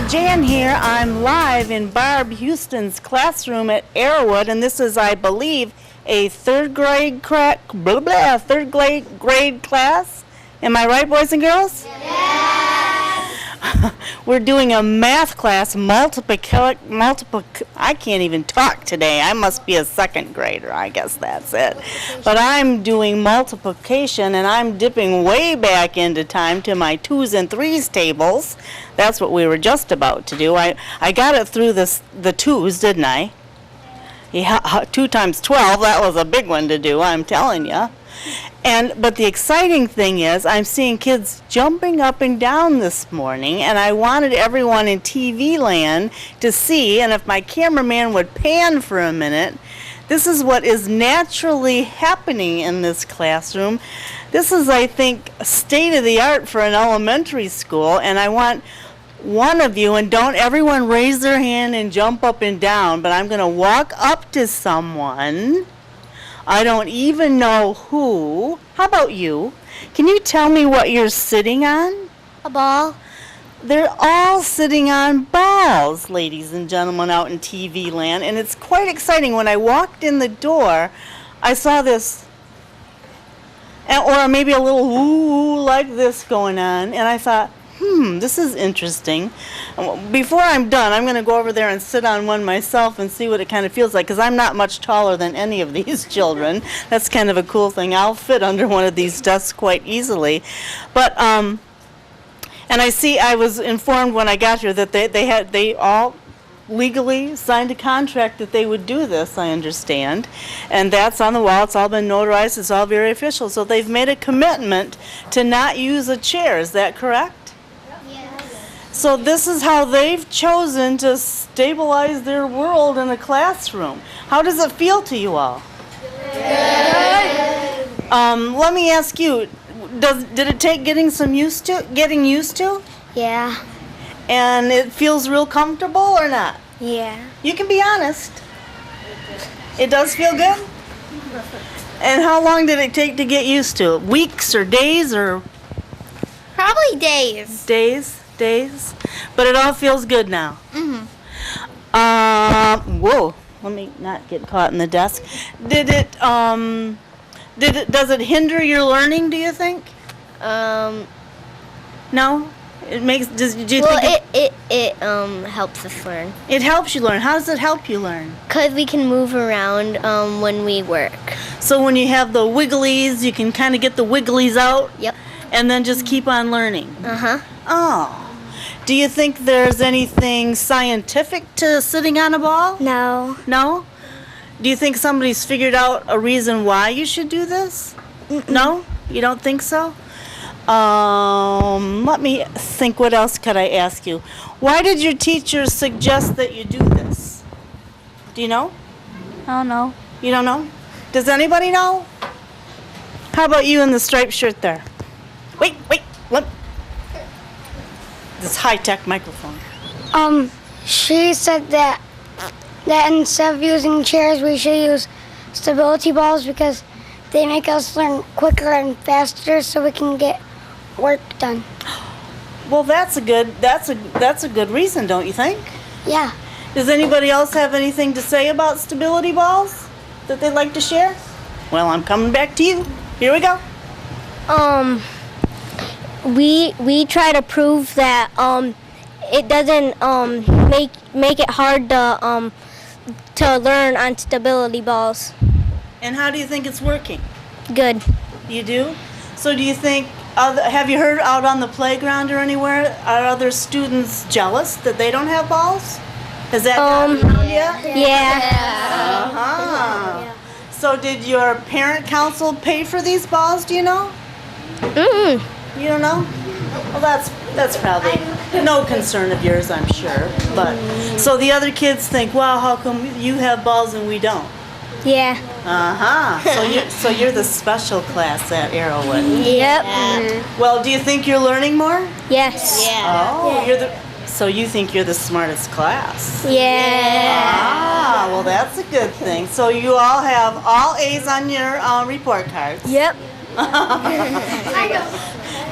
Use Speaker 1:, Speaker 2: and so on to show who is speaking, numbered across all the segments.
Speaker 1: Jan here. I'm live in Barb Houston's classroom at Arrowwood, and this is, I believe, a third grade class. Am I right, boys and girls? Yes. We're doing a math class, I can't even talk today. I must be a second grader. I guess that's it. But I'm doing multiplication, and I'm dipping way back into time to my 2s and 3s tables. That's what we were just about to do. I got it through the 2s, didn't I? Yeah, 2 times 12, that was a big one to do, I'm telling you. But the exciting thing is I'm seeing kids jumping up and down this morning, and I wanted everyone in TV land to see, and if my cameraman would pan for a minute, this is what is naturally happening in this classroom. This is, I think, state of the art for an elementary school, and I want one of you, and don't everyone raise their hand and jump up and down, but I'm going to walk up to someone. I don't even know who. How about you? Can you tell me what you're sitting on?
Speaker 2: A ball.
Speaker 1: They're all sitting on balls, ladies and gentlemen, out in TV land, and it's quite exciting. When I walked in the door, I saw this, or maybe a little ooh like this going on, and I thought, this is interesting. Before I'm done, I'm going to go over there and sit on one myself and see what it kind of feels like, because I'm not much taller than any of these children. That's kind of a cool thing. I'll fit under one of these desks quite easily. But, and I was informed when I got here that they all legally signed a contract that they would do this, I understand. And that's on the wall. It's all been notarized. It's all very official. So they've made a commitment to not use a chair. Is that correct? So this is how they've chosen to stabilize their world in a classroom. How does it feel to you all? Good. Let me ask you, did it take getting used to?
Speaker 2: Yeah.
Speaker 1: And it feels real comfortable or not?
Speaker 2: Yeah.
Speaker 1: You can be honest. It does feel good? And how long did it take to get used to it? Weeks or days or?
Speaker 2: Probably days.
Speaker 1: Days, but it all feels good now. Whoa, let me not get caught in the desk. Does it hinder your learning, do you think? No? It
Speaker 2: helps us learn.
Speaker 1: It helps you learn. How does it help you learn?
Speaker 2: Because we can move around when we work.
Speaker 1: So when you have the wigglies, you can kind of get the wigglies out?
Speaker 2: Yep.
Speaker 1: And then just keep on learning?
Speaker 2: Uh-huh.
Speaker 1: Oh. Do you think there's anything scientific to sitting on a ball?
Speaker 2: No.
Speaker 1: No? Do you think somebody's figured out a reason why you should do this? No? You don't think so? Let me think, what else could I ask you? Why did your teacher suggest that you do this? Do you know?
Speaker 2: I don't know.
Speaker 1: You don't know? Does anybody know? How about you in the striped shirt there? Wait, this high-tech microphone.
Speaker 3: She said that instead of using chairs, we should use stability balls because they make us learn quicker and faster, so we can get work done.
Speaker 1: Well, that's a good reason, don't you think?
Speaker 3: Yeah.
Speaker 1: Does anybody else have anything to say about stability balls that they'd like to share? Well, I'm coming back to you. Here we go.
Speaker 2: We try to prove that it doesn't make it hard to learn on stability balls.
Speaker 1: And how do you think it's working?
Speaker 2: Good.
Speaker 1: You do? So do you think, have you heard out on the playground or anywhere, are other students jealous that they don't have balls? Has that gotten around yet?
Speaker 2: Yeah.
Speaker 1: Uh-huh. Yeah. So did your parent council pay for these balls, do you know? You don't know? Well, that's probably no concern of yours, I'm sure. But so the other kids think, wow, how come you have balls and we don't?
Speaker 2: Yeah.
Speaker 1: So you're the special class at Arrowwood.
Speaker 2: Yep.
Speaker 1: Well, do you think you're learning more?
Speaker 2: Yes.
Speaker 1: Yeah. Oh, so you think you're the smartest class?
Speaker 2: Yeah.
Speaker 1: Well, that's a good thing. So you all have all A's on your report cards.
Speaker 2: Yep.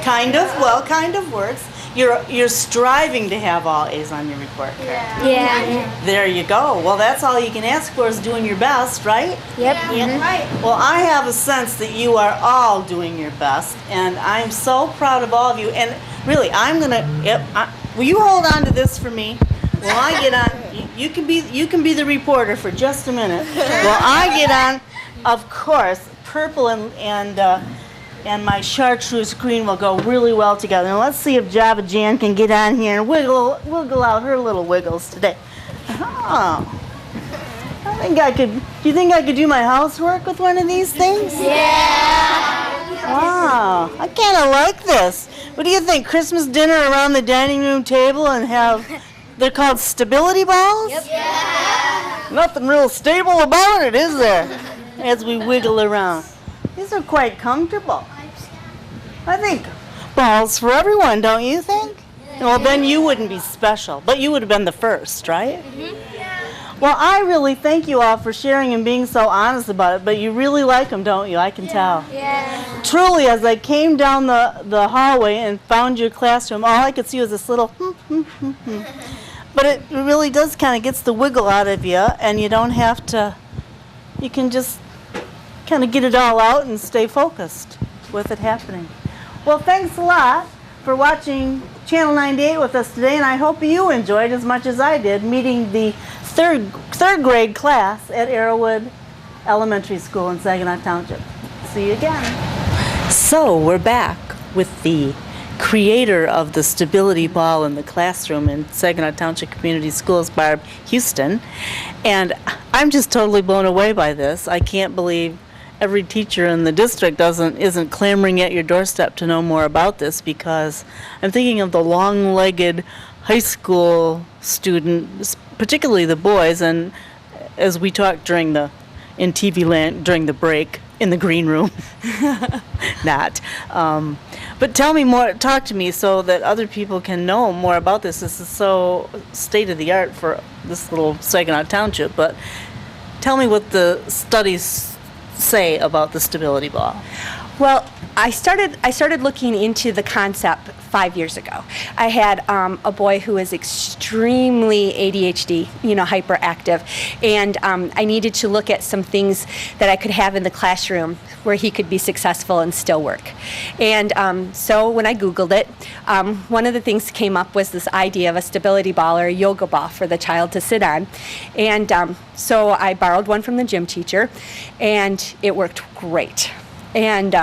Speaker 1: Kind of works. you're striving to have all A's on your report card.
Speaker 2: Yeah.
Speaker 1: There you go. Well, that's all you can ask for is doing your best, right?
Speaker 2: Yep.
Speaker 1: Right. Well, I have a sense that you are all doing your best, and I'm so proud of all of you. And really, will you hold on to this for me? While I get on, you can be the reporter for just a minute. While I get on, of course, purple and my chartreuse green will go really well together. And let's see if Java Jan can get on here and wiggle out her little wiggles today. Oh. Do you think I could do my housework with one of these things?
Speaker 3: Yeah.
Speaker 1: Wow, I kind of like this. What do you think? Christmas dinner around the dining room table and they're called stability balls?
Speaker 2: Yep.
Speaker 3: Yeah.
Speaker 1: Nothing real stable about it, is there? As we wiggle around. These are quite comfortable. I think balls for everyone, don't you think? Well, then you wouldn't be special, but you would have been the first, right? Well, I really thank you all for sharing and being so honest about it, but you really like them, don't you? I can tell.
Speaker 3: Yeah.
Speaker 1: Truly, as I came down the hallway and found your classroom, all I could see was this little But it really does kind of gets the wiggle out of you, and you don't have to, you can just kind of get it all out and stay focused with it happening. Well, thanks a lot for watching Channel 98 with us today, and I hope you enjoyed as much as I did meeting the third grade class at Arrowwood Elementary School in Saginaw Township. See you again. So we're back with the creator of the stability ball in the classroom in Saginaw Township Community Schools, Barb Houston, and I'm just totally blown away by this. I can't believe every teacher in the district isn't clamoring at your doorstep to know more about this, because I'm thinking of the long-legged high school students, particularly the boys, and as we talked in TV land during the break in the green room, but tell me more, talk to me so that other people can know more about this. This is so state of the art for this little Saginaw Township, but tell me what the studies say about the stability ball.
Speaker 4: Well, I started looking into the concept 5 years ago. I had a boy who was extremely ADHD, hyperactive, and I needed to look at some things that I could have in the classroom where he could be successful and still work. And so when I Googled it, one of the things that came up was this idea of a stability ball or a yoga ball for the child to sit on. And so I borrowed one from the gym teacher, and it worked great. And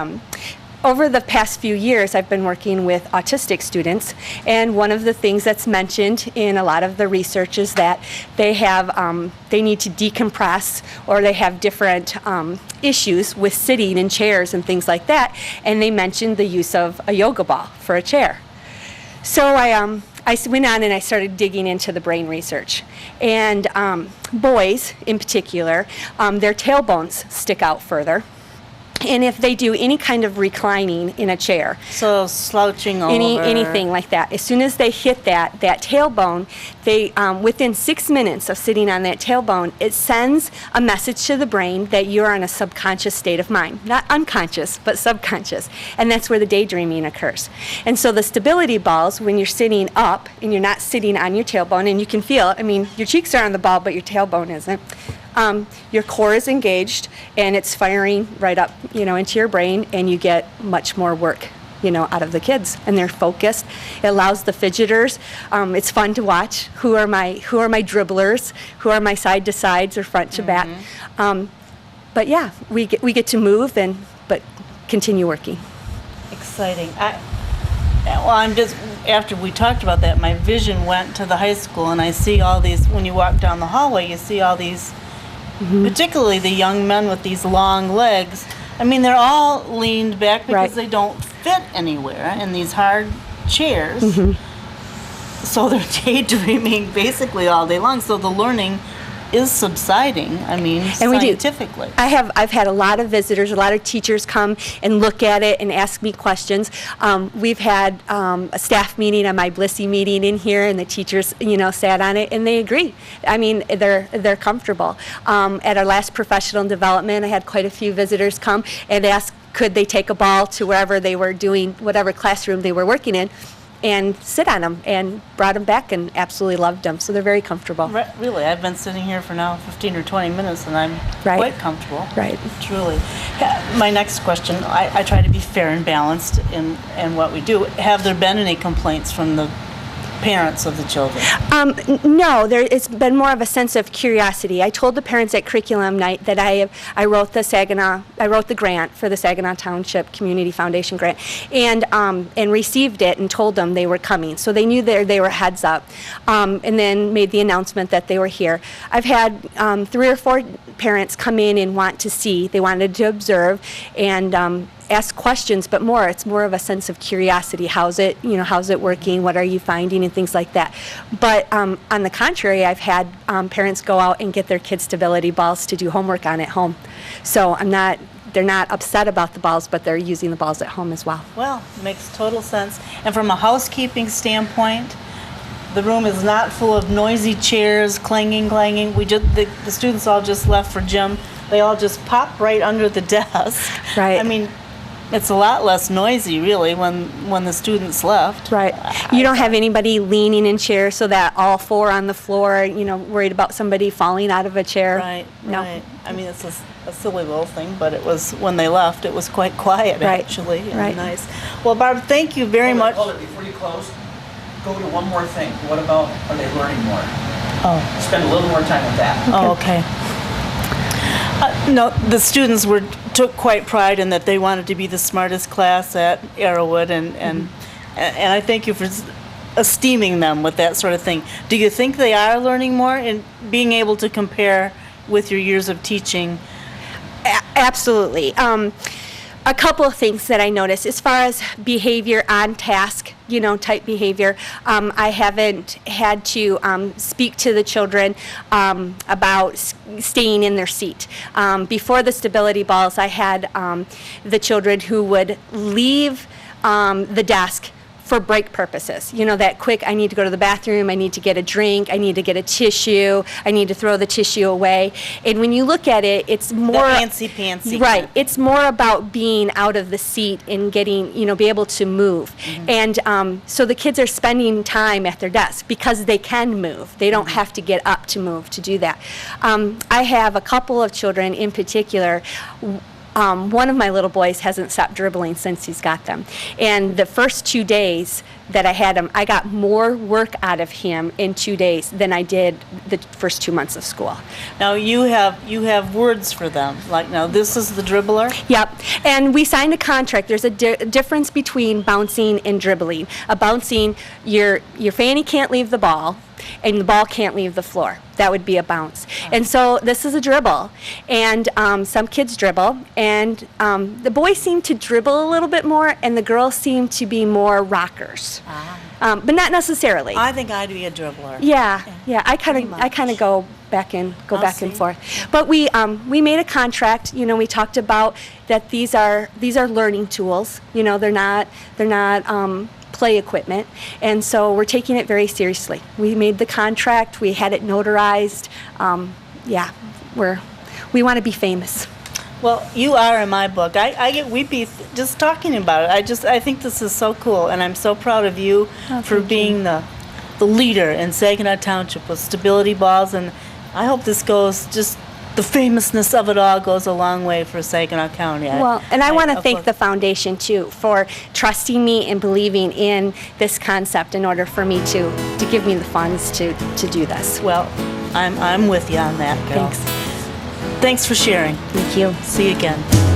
Speaker 4: over the past few years, I've been working with autistic students, and one of the things that's mentioned in a lot of the research is that they need to decompress, or they have different issues with sitting in chairs and things like that, and they mentioned the use of a yoga ball for a chair. So I went on and I started digging into the brain research. And boys, in particular, their tailbones stick out further. And if they do any kind of reclining in a chair,
Speaker 1: so slouching over,
Speaker 4: anything like that, as soon as they hit that tailbone, they within 6 minutes of sitting on that tailbone, it sends a message to the brain that you're in a subconscious state of mind, not unconscious, but subconscious, and that's where the daydreaming occurs. And so the stability balls, when you're sitting up and you're not sitting on your tailbone, and you can feel, your cheeks are on the ball, but your tailbone isn't. Your core is engaged, and it's firing right up, into your brain, and you get much more work, out of the kids, and they're focused. It allows the fidgeters. It's fun to watch. Who are my dribblers? Who are my side to sides or front to back? But yeah, we get to move but continue working.
Speaker 1: Exciting. I'm just, after we talked about that, my vision went to the high school, and I see all these, when you walk down the hallway, you see all these, particularly the young men with these long legs. They're all leaned back because they don't fit anywhere in these hard chairs. So they're daydreaming basically all day long. So the learning is subsiding, scientifically.
Speaker 4: I've had a lot of visitors, a lot of teachers come and look at it and ask me questions. We've had a staff meeting, a My Blissy meeting in here, and the teachers, sat on it, and they agree. They're comfortable. At our last professional development, I had quite a few visitors come and ask, could they take a ball to wherever they were doing, whatever classroom they were working in. and sit on them, and brought them back and absolutely loved them. So they're very comfortable.
Speaker 1: Really, I've been sitting here for now 15 or 20 minutes, and I'm
Speaker 4: Right.
Speaker 1: quite comfortable.
Speaker 4: Right.
Speaker 1: Truly. My next question, I try to be fair and balanced in what we do. Have there been any complaints from the parents of the children?
Speaker 4: No, it's been more of a sense of curiosity. I told the parents at curriculum night that I wrote the grant for the Saginaw Township Community Foundation grant, and received it and told them they were coming, so they knew they were heads up, and then made the announcement that they were here. I've had 3 or 4 parents come in and want to see. They wanted to observe and ask questions, but it's more of a sense of curiosity. How's it working? What are you finding, and things like that. But on the contrary, I've had parents go out and get their kids stability balls to do homework on at home. So they're not upset about the balls, but they're using the balls at home as well.
Speaker 1: Well, makes total sense. And from a housekeeping standpoint, the room is not full of noisy chairs, clanging. The students all just left for gym. They all just popped right under the desk.
Speaker 4: Right.
Speaker 1: I mean, it's a lot less noisy, really, when the students left.
Speaker 4: Right. You don't have anybody leaning in chairs so that all 4 on the floor, worried about somebody falling out of a chair.
Speaker 1: Right.
Speaker 4: No.
Speaker 1: Right. I mean, it's a silly little thing, but it was, when they left, it was quite quiet,
Speaker 4: Right.
Speaker 1: actually. And
Speaker 4: Right.
Speaker 1: nice. Well, Barb, thank you very much.
Speaker 5: Hold it, before you close, go to one more thing. What about, are they learning more?
Speaker 1: Oh.
Speaker 5: Spend a little more time with that.
Speaker 1: Oh, okay. No, the students took quite pride in that they wanted to be the smartest class at Arrowwood, and I thank you for esteeming them with that sort of thing. Do you think they are learning more and being able to compare with your years of teaching?
Speaker 4: Absolutely. A couple of things that I noticed as far as behavior on task, type behavior. I haven't had to speak to the children about staying in their seat. Before the stability balls, I had the children who would leave the desk for break purposes. That quick, I need to go to the bathroom, I need to get a drink, I need to get a tissue, I need to throw the tissue away. And when you look at it, it's more...
Speaker 1: The fancy-pantsy.
Speaker 4: Right. It's more about being out of the seat and getting, be able to move. And so the kids are spending time at their desk because they can move. They don't have to get up to move to do that. I have a couple of children in particular. One of my little boys hasn't stopped dribbling since he's got them. And the first 2 days that I had him, I got more work out of him in 2 days than I did the first 2 months of school.
Speaker 1: Now you have words for them. Like, now this is the dribbler?
Speaker 4: Yep. And we signed a contract. There's a difference between bouncing and dribbling. A bouncing, your fanny can't leave the ball, and the ball can't leave the floor. That would be a bounce. And so this is a dribble. And some kids dribble, and the boys seem to dribble a little bit more, and the girls seem to be more rockers. But not necessarily.
Speaker 1: I think I'd be a dribbler.
Speaker 4: Yeah. I
Speaker 1: Pretty
Speaker 4: kind of go back and
Speaker 1: see.
Speaker 4: forth. But we made a contract. We talked about that these are learning tools. They're not play equipment, and so we're taking it very seriously. We made the contract. We had it notarized. We want to be famous.
Speaker 1: Well, you are in my book. I get weepy just talking about it. I think this is so cool, and I'm so proud of you for being the leader in Saginaw Township with stability balls, and I hope this goes, just the famousness of it all goes a long way for Saginaw County.
Speaker 4: I want to thank the foundation too for trusting me and believing in this concept in order for me to give me the funds to do this.
Speaker 1: Well, I'm with you on that, girl.
Speaker 4: Thanks.
Speaker 1: Thanks for sharing.
Speaker 4: Thank you.
Speaker 1: See you again.